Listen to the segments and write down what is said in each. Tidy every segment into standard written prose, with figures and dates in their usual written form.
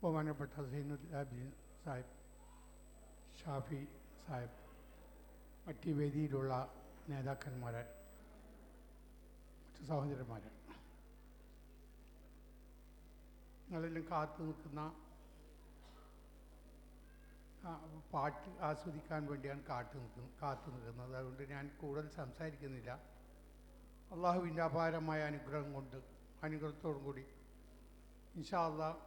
ബഹുമാനപ്പെട്ട സൈനുൽ ആബിദീൻ സാഹിബ്, ഷാഫി സാഹിബ്, മറ്റ് വേദിയിലുള്ള നേതാക്കന്മാരെ, മറ്റ് സഹോദരന്മാരെ, നിങ്ങളെല്ലാം കാത്തു നിൽക്കുന്ന പാട്ട് ആസ്വദിക്കാൻ വേണ്ടിയാണ് കാത്തു നിൽക്കുന്നത്. അതുകൊണ്ട് ഞാൻ കൂടുതൽ സംസാരിക്കുന്നില്ല. അള്ളാഹുവിൻ്റെ അപാരമായ അനുഗ്രഹത്തോടും കൂടി ഇൻഷാ അല്ലാഹ്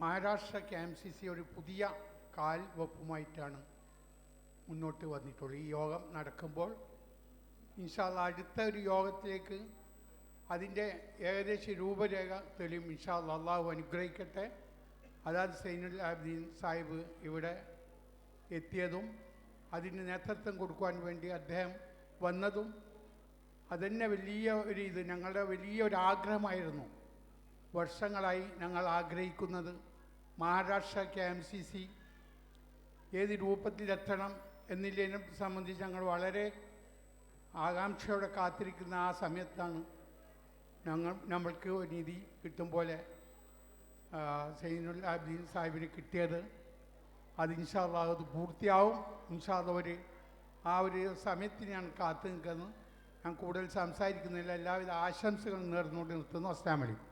മഹാരാഷ്ട്ര KMCC ഒരു പുതിയ കാൽവെപ്പുമായിട്ടാണ് മുന്നോട്ട് വന്നിട്ടുള്ളത്. ഈ യോഗം നടക്കുമ്പോൾ ഇൻഷാ അല്ലാഹ് അടുത്ത ഒരു യോഗത്തിലേക്ക് അതിൻ്റെ ഏകദേശ രൂപരേഖ തെളിയും. ഇൻഷാ അല്ലാഹ് അള്ളാഹു അനുഗ്രഹിക്കട്ടെ. അതായത് സൈനുൽ ആബിദീൻ സാഹിബ് ഇവിടെ എത്തിയതും അതിന് നേതൃത്വം കൊടുക്കുവാൻ വേണ്ടി അദ്ദേഹം വന്നതും അതുതന്നെ വലിയ ഞങ്ങളുടെ വലിയൊരാഗ്രഹമായിരുന്നു. വർഷങ്ങളായി ഞങ്ങൾ ആഗ്രഹിക്കുന്നത് മഹാരാഷ്ട്ര KMCC ഏത് രൂപത്തിലെത്തണം എന്നതിനെ സംബന്ധിച്ച് ഞങ്ങൾ വളരെ ആകാംക്ഷയോടെ കാത്തിരിക്കുന്ന ആ സമയത്താണ് നമ്മൾക്ക് നീതി കിട്ടും പോലെ സൈനുൽ ആബിദീൻ സാഹിബിന് കിട്ടിയത്. അത് ഇൻഷാ അല്ലാഹ് അത് പൂർത്തിയാവും. ഇൻഷാ അല്ലാഹ് ആ ഒരു സമയത്തിന് ഞാൻ കാത്തു നിൽക്കുന്നു. ഞാൻ കൂടുതൽ സംസാരിക്കുന്നില്ല. എല്ലാവിധ ആശംസകളും നേർന്നുകൊണ്ട് നിർത്തുന്നു. അസ്സലാമു അലൈക്കും.